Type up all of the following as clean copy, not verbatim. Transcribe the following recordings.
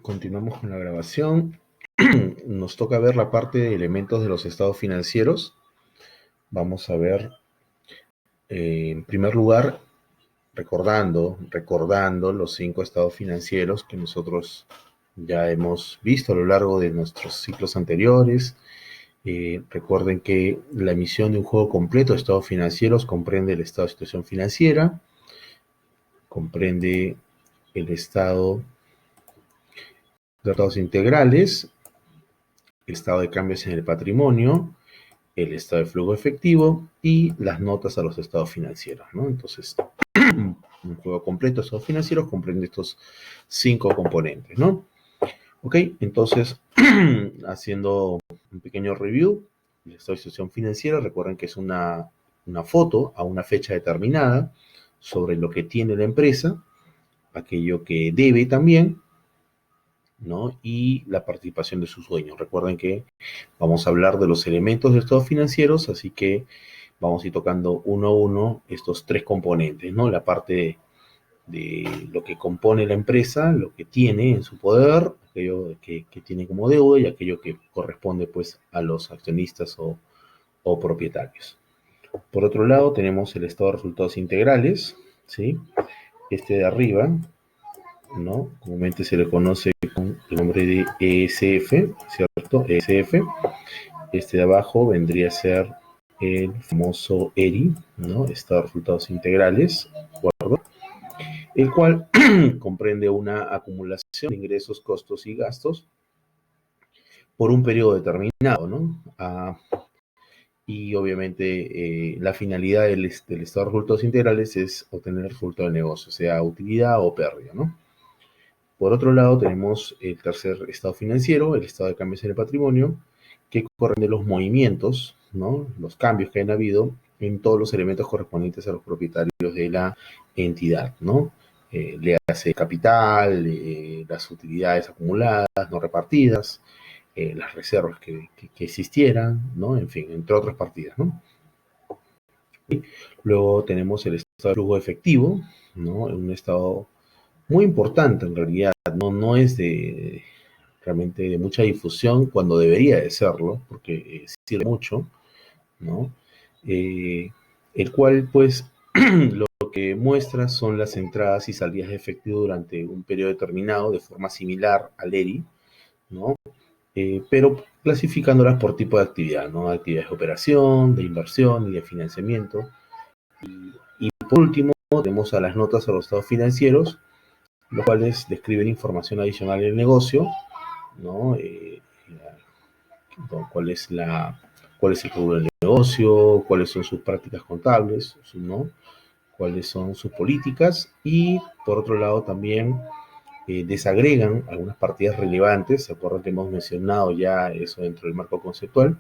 Continuamos con la grabación. Nos toca ver la parte de elementos de los estados financieros. Vamos a ver, en primer lugar, recordando los 5 estados financieros que nosotros ya hemos visto a lo largo de nuestros ciclos anteriores. Recuerden que la emisión de un juego completo de estados financieros comprende el estado de situación financiera, comprende el estado de datos integrales, el estado de cambios en el patrimonio, el estado de flujo efectivo y las notas a los estados financieros, ¿no? Entonces, un juego completo de estados financieros comprende estos 5 componentes, ¿no? Ok, entonces, haciendo un pequeño review, el estado de situación financiera, recuerden que es una foto a una fecha determinada sobre lo que tiene la empresa, aquello que debe también, ¿no? Y la participación de sus dueños. Recuerden que vamos a hablar de los elementos de estados financieros, así que vamos a ir tocando uno a uno estos 3 componentes, ¿no? La parte de lo que compone la empresa, lo que tiene en su poder, aquello que tiene como deuda y aquello que corresponde pues a los accionistas o propietarios. Por otro lado tenemos el estado de resultados integrales, ¿sí? Este de arriba, ¿no? Comúnmente se le conoce con el nombre de ESF, ¿cierto? ESF. Este de abajo vendría a ser el famoso ERI, ¿no? Estado de resultados integrales, ¿de acuerdo? El cual comprende una acumulación de ingresos, costos y gastos por un periodo determinado, ¿no? Y obviamente la finalidad del estado de resultados integrales es obtener el resultado del negocio, sea utilidad o pérdida, ¿no? Por otro lado, tenemos el tercer estado financiero, el estado de cambios en el patrimonio, que corresponde los movimientos, ¿no? Los cambios que han habido en todos los elementos correspondientes a los propietarios de la entidad, ¿no? Le hace capital, las utilidades acumuladas, no repartidas, las reservas que existieran, ¿no? En fin, entre otras partidas, ¿no? Y luego tenemos el estado de flujo efectivo, ¿no? Un estado muy importante en realidad, no es realmente de mucha difusión cuando debería de serlo, porque sirve mucho, ¿no? Eh, el cual pues lo que muestra son las entradas y salidas de efectivo durante un periodo determinado de forma similar al ERI, ¿no? Pero clasificándolas por tipo de actividad, ¿no? Actividades de operación, de inversión y de financiamiento. Y por último tenemos a las notas a los estados financieros, los cuales describen información adicional del negocio, ¿no? ¿Cuál es cuál es el rubro del negocio, cuáles son sus prácticas contables, ¿no? Cuáles son sus políticas y por otro lado también desagregan algunas partidas relevantes. Se acuerdan que hemos mencionado ya eso dentro del marco conceptual,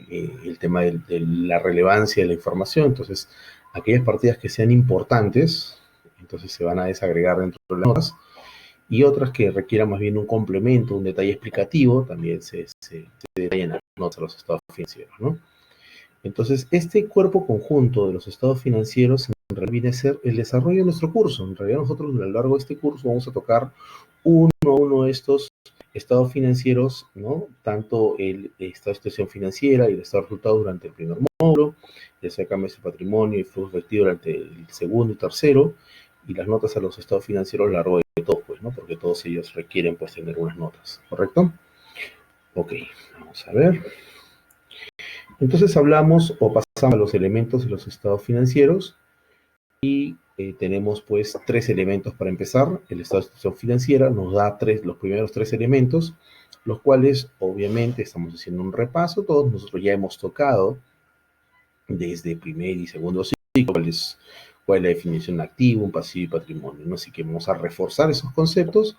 el tema de la relevancia de la información. Entonces, aquellas partidas que sean importantes, entonces se van a desagregar dentro de las notas, y otras que requieran más bien un complemento, un detalle explicativo, también se detallan las notas de los estados financieros, ¿no? Entonces, este cuerpo conjunto de los estados financieros en realidad viene a ser el desarrollo de nuestro curso. En realidad nosotros a lo largo de este curso vamos a tocar uno a uno de estos estados financieros, ¿no? Tanto el estado de situación financiera y el estado de resultados durante el primer módulo, el estado de cambios de patrimonio y flujo efectivo durante el segundo y tercero, y las notas a los estados financieros a lo largo de todo, pues, ¿no? Porque todos ellos requieren, pues, tener unas notas, ¿correcto? Ok, vamos a ver. Entonces hablamos o pasamos a los elementos de los estados financieros y tenemos pues 3 elementos para empezar. El estado de situación financiera nos da los primeros 3 elementos, los cuales obviamente estamos haciendo un repaso. Todos nosotros ya hemos tocado desde primer y segundo ciclo cuál es la definición de activo, un pasivo y patrimonio, ¿no? Así que vamos a reforzar esos conceptos.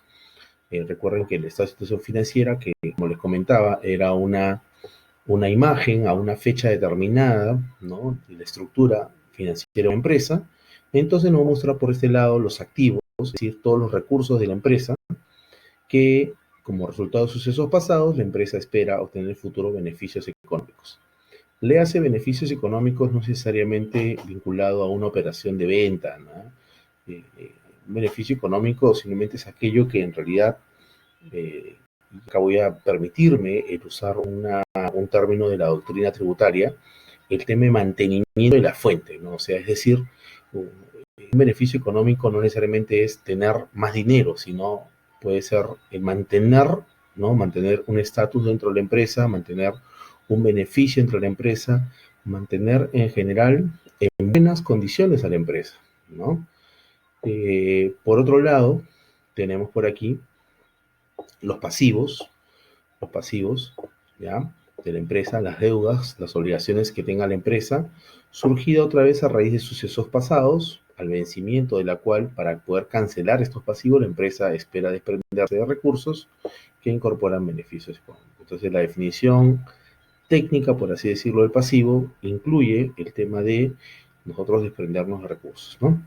Recuerden que el estado de situación financiera, que como les comentaba, era una imagen a una fecha determinada, ¿no? De la estructura financiera de una empresa. Entonces nos muestra por este lado los activos, es decir, todos los recursos de la empresa que, como resultado de sucesos pasados, la empresa espera obtener futuros beneficios económicos. Le hace beneficios económicos no necesariamente vinculado a una operación de venta, ¿no? Un beneficio económico simplemente es aquello que en realidad Acá voy a permitirme el usar un término de la doctrina tributaria, el tema de mantenimiento de la fuente, ¿no? O sea, es decir, un beneficio económico no necesariamente es tener más dinero, sino puede ser mantener, ¿no? Mantener un estatus dentro de la empresa, mantener un beneficio dentro de la empresa, mantener en general en buenas condiciones a la empresa, ¿no? Por otro lado, tenemos por aquí los pasivos, ¿ya? De la empresa, las deudas, las obligaciones que tenga la empresa, surgida otra vez a raíz de sucesos pasados, al vencimiento de la cual, para poder cancelar estos pasivos, la empresa espera desprenderse de recursos que incorporan beneficios económicos. Entonces, la definición técnica, por así decirlo, del pasivo incluye el tema de nosotros desprendernos de recursos, ¿no?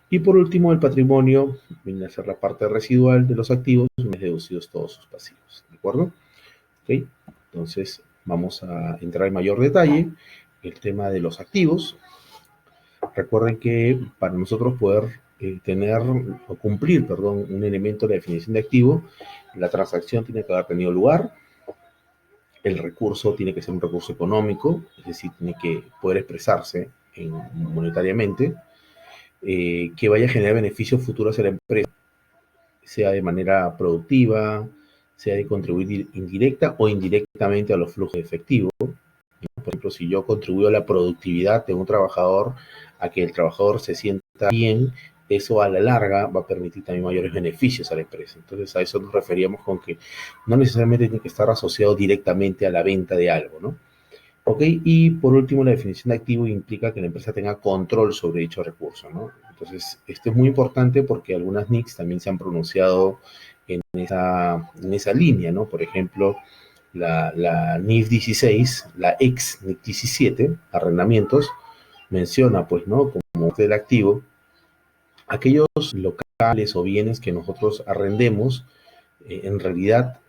Y por último, el patrimonio viene a ser la parte residual de los activos, una vez deducidos todos sus pasivos, ¿de acuerdo? ¿Ok? Entonces, vamos a entrar en mayor detalle. El tema de los activos. Recuerden que para nosotros poder tener o cumplir, perdón, un elemento de la definición de activo, la transacción tiene que haber tenido lugar, el recurso tiene que ser un recurso económico, es decir, tiene que poder expresarse monetariamente, que vaya a generar beneficios futuros a la empresa, sea de manera productiva, sea de contribuir indirecta o indirectamente a los flujos de efectivo. Por ejemplo, si yo contribuyo a la productividad de un trabajador, a que el trabajador se sienta bien, eso a la larga va a permitir también mayores beneficios a la empresa. Entonces a eso nos referíamos con que no necesariamente tiene que estar asociado directamente a la venta de algo, ¿no? Ok, y por último, la definición de activo implica que la empresa tenga control sobre dicho recurso, ¿no? Entonces, esto es muy importante porque algunas NICs también se han pronunciado en esa línea, ¿no? Por ejemplo, la NIF 16, la ex NIF 17, arrendamientos, menciona, pues, ¿no? Como del activo, aquellos locales o bienes que nosotros arrendemos, en realidad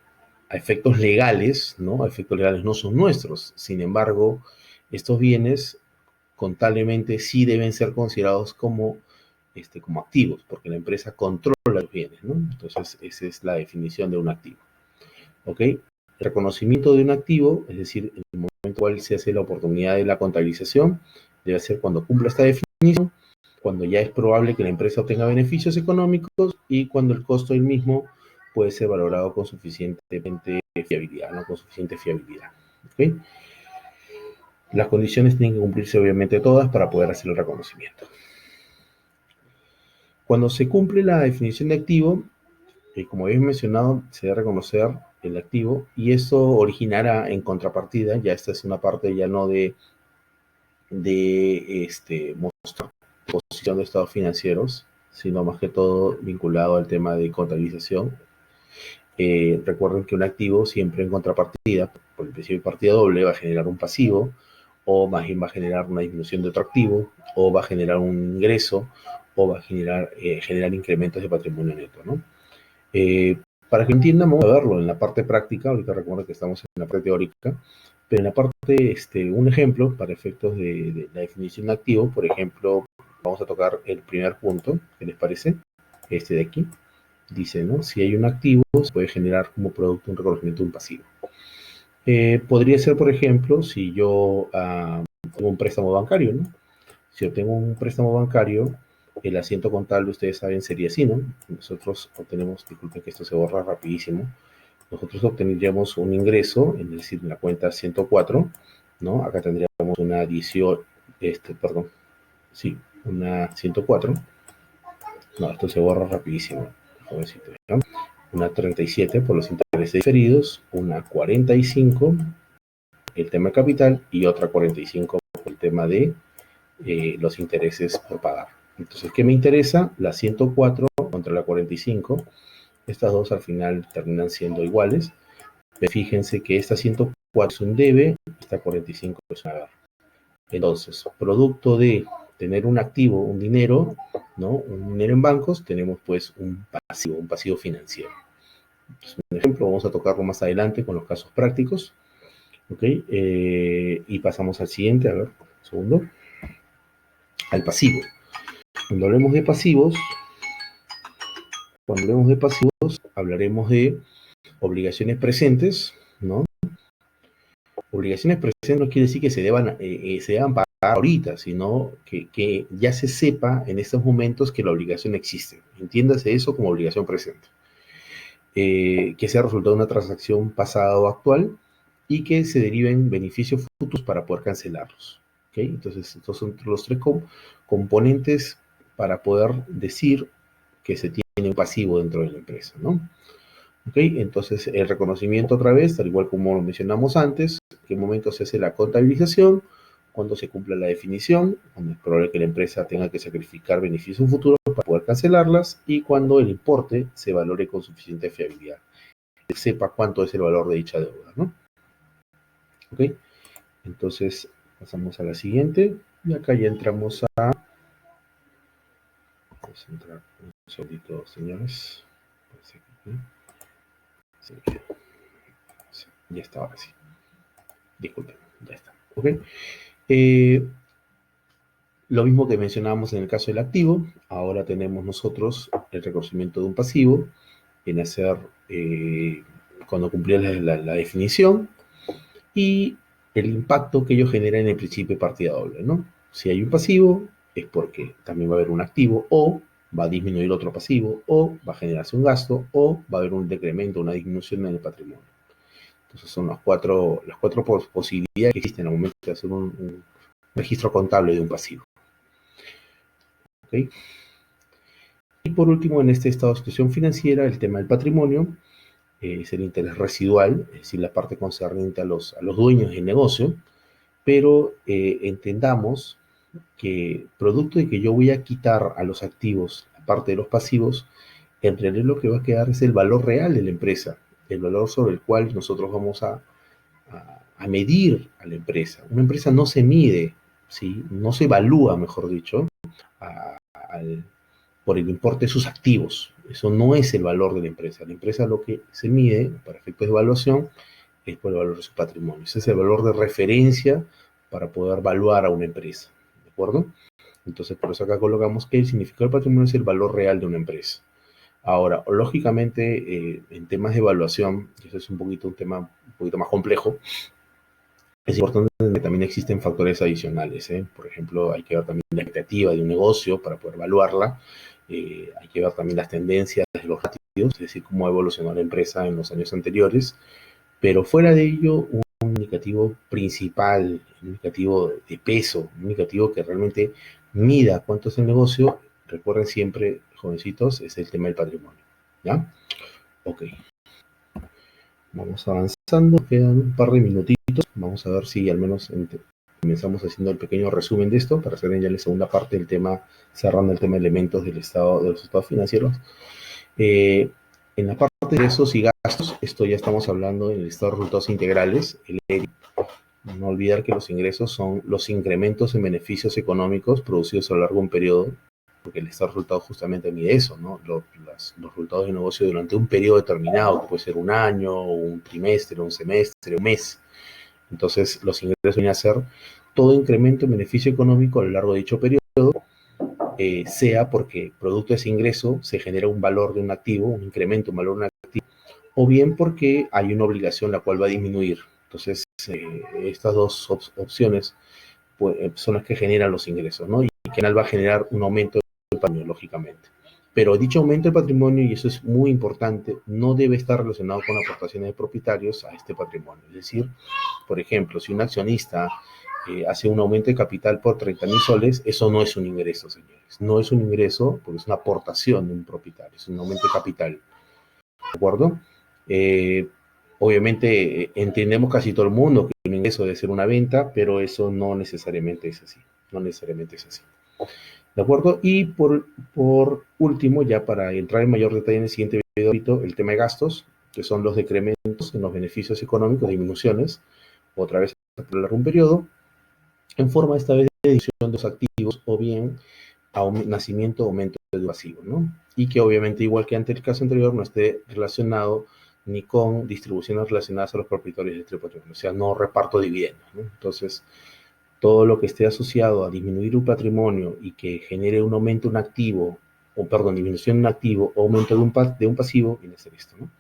a efectos legales, ¿no? A efectos legales no son nuestros. Sin embargo, estos bienes contablemente sí deben ser considerados como activos, porque la empresa controla los bienes, ¿no? Entonces, esa es la definición de un activo. ¿Ok? El reconocimiento de un activo, es decir, en el momento en el cual se hace la oportunidad de la contabilización, debe ser cuando cumpla esta definición, cuando ya es probable que la empresa obtenga beneficios económicos y cuando el costo del mismo puede ser valorado con suficiente fiabilidad, ¿no? Con suficiente fiabilidad. ¿Okay? Las condiciones tienen que cumplirse obviamente todas para poder hacer el reconocimiento. Cuando se cumple la definición de activo, como habéis mencionado, se debe reconocer el activo y eso originará en contrapartida, ya esta es una parte ya no de mostrar posición de estados financieros, sino más que todo vinculado al tema de contabilización. Recuerden que un activo siempre en contrapartida, por el principio de partida doble, va a generar un pasivo, o más bien va a generar una disminución de otro activo, o va a generar un ingreso, o va a generar incrementos de patrimonio neto, ¿no? Para que entiendan, vamos a verlo en la parte práctica. Ahorita recuerden que estamos en la parte teórica, pero en la parte, un ejemplo para efectos de la definición de activo, por ejemplo, vamos a tocar el primer punto, ¿qué les parece? Este de aquí. Dice, ¿no? Si hay un activo, se puede generar como producto un reconocimiento de un pasivo. Podría ser, por ejemplo, si yo tengo un préstamo bancario, ¿no? Si yo tengo un préstamo bancario, el asiento contable, ustedes saben, sería así, ¿no? Nosotros obtenemos, disculpen que esto se borra rapidísimo, nosotros obtendríamos un ingreso, es decir, en la cuenta 104, ¿no? Acá tendríamos una 18, perdón, sí, una 104. No, esto se borra rapidísimo. Jovencito, ¿no? Una 37 por los intereses diferidos, una 45 el tema de capital y otra 45 por el tema de los intereses por pagar. Entonces, ¿qué me interesa? La 104 contra la 45. Estas dos al final terminan siendo iguales. Pero fíjense que esta 104 es un debe, esta 45 es un haber. Entonces, producto de tener un activo, un dinero, ¿no? Un dinero en bancos, tenemos pues un pasivo financiero. Entonces, un ejemplo, vamos a tocarlo más adelante con los casos prácticos. ¿Ok? Y pasamos al siguiente, a ver, un segundo. Al pasivo. Cuando hablemos de pasivos, hablaremos de Obligaciones presentes, ¿no? Obligaciones presentes no quiere decir que se deban pagar ahorita, sino que ya se sepa en estos momentos que la obligación existe. Entiéndase eso como obligación presente. Que sea resultado de una transacción pasada o actual y que se deriven beneficios futuros para poder cancelarlos. ¿Okay? Entonces, estos son los tres componentes para poder decir que se tiene un pasivo dentro de la empresa, ¿no? ¿Ok? Entonces, el reconocimiento otra vez, tal igual como lo mencionamos antes, en qué momento se hace la contabilización, cuando se cumpla la definición, cuando es probable que la empresa tenga que sacrificar beneficios futuros para poder cancelarlas y cuando el importe se valore con suficiente fiabilidad. Que sepa cuánto es el valor de dicha deuda, ¿no? ¿Ok? Entonces, pasamos a la siguiente y acá ya entramos a... Vamos a entrar un segundito, señores. Sí, ya está, ahora sí. Disculpen, ya está. ¿Ok? Lo mismo que mencionábamos en el caso del activo, ahora tenemos nosotros el reconocimiento de un pasivo, en hacer cuando cumplía la definición, y el impacto que ello genera en el principio de partida doble, ¿no? Si hay un pasivo, es porque también va a haber un activo, o va a disminuir otro pasivo, o va a generarse un gasto, o va a haber un decremento, una disminución en el patrimonio. Entonces son las cuatro posibilidades que existen al momento de hacer un registro contable de un pasivo. ¿Okay? Y por último, en este estado de situación financiera, el tema del patrimonio es el interés residual, es decir, la parte concerniente a los dueños del negocio, pero entendamos que producto de que yo voy a quitar a los activos, aparte de los pasivos, en realidad lo que va a quedar es el valor real de la empresa, el valor sobre el cual nosotros vamos a medir a la empresa. Una empresa no se mide, ¿sí? No se evalúa, mejor dicho, a, al, por el importe de sus activos. Eso no es el valor de la empresa. La empresa lo que se mide para efectos de evaluación es por el valor de su patrimonio. Ese es el valor de referencia para poder evaluar a una empresa. ¿De acuerdo? Entonces, por eso acá colocamos que el significado del patrimonio es el valor real de una empresa. Ahora, lógicamente, en temas de evaluación, eso es un tema un poquito más complejo, es importante que también existen factores adicionales. Por ejemplo, hay que ver también la expectativa de un negocio para poder evaluarla. Hay que ver también las tendencias de los ratios, es decir, cómo ha evolucionado la empresa en los años anteriores. Pero fuera de ello, un indicativo principal, un indicativo de peso, un indicativo que realmente mida cuánto es el negocio, recuerden siempre, jovencitos, es el tema del patrimonio. ¿Ya? Ok. Vamos avanzando, quedan un par de minutitos. Vamos a ver si al menos comenzamos haciendo el pequeño resumen de esto para hacer ya la segunda parte del tema, cerrando el tema de elementos del estado, de los estados financieros. En la parte de ingresos y gastos, esto ya estamos hablando en el estado de resultados integrales, el ERI. No olvidar que los ingresos son los incrementos en beneficios económicos producidos a lo largo de un periodo, porque el estado de resultados justamente mide eso, ¿no? Los resultados de negocio durante un periodo determinado, que puede ser un año, un trimestre, un semestre, un mes. Entonces, los ingresos vienen a ser todo incremento en beneficio económico a lo largo de dicho periodo, sea porque producto de ese ingreso se genera un valor de un activo, un incremento, un valor de un activo, o bien porque hay una obligación la cual va a disminuir. Entonces, estas dos opciones pues, son las que generan los ingresos, ¿no? Y que al final va a generar un aumento del patrimonio, lógicamente. Pero dicho aumento del patrimonio, y eso es muy importante, no debe estar relacionado con aportaciones de propietarios a este patrimonio. Es decir, por ejemplo, si un accionista hace un aumento de capital por 30.000 soles, eso no es un ingreso, señores. No es un ingreso porque es una aportación de un propietario, es un aumento de capital. ¿De acuerdo? Obviamente entendemos casi todo el mundo que un ingreso debe ser una venta, pero eso no necesariamente es así. No necesariamente es así. ¿De acuerdo? Y por último, ya para entrar en mayor detalle en el siguiente video, el tema de gastos, que son los decrementos en los beneficios económicos, disminuciones, otra vez a largo un periodo, en forma esta vez de disminución de los activos o bien nacimiento o aumento de pasivo, ¿no? Y que obviamente, igual que ante el caso anterior, no esté relacionado ni con distribuciones relacionadas a los propietarios de este patrimonio, o sea, no reparto dividendos, ¿no? Entonces, todo lo que esté asociado a disminuir un patrimonio y que genere un aumento de un activo, o perdón, disminución de un activo o aumento de un pasivo, viene a ser esto, ¿no?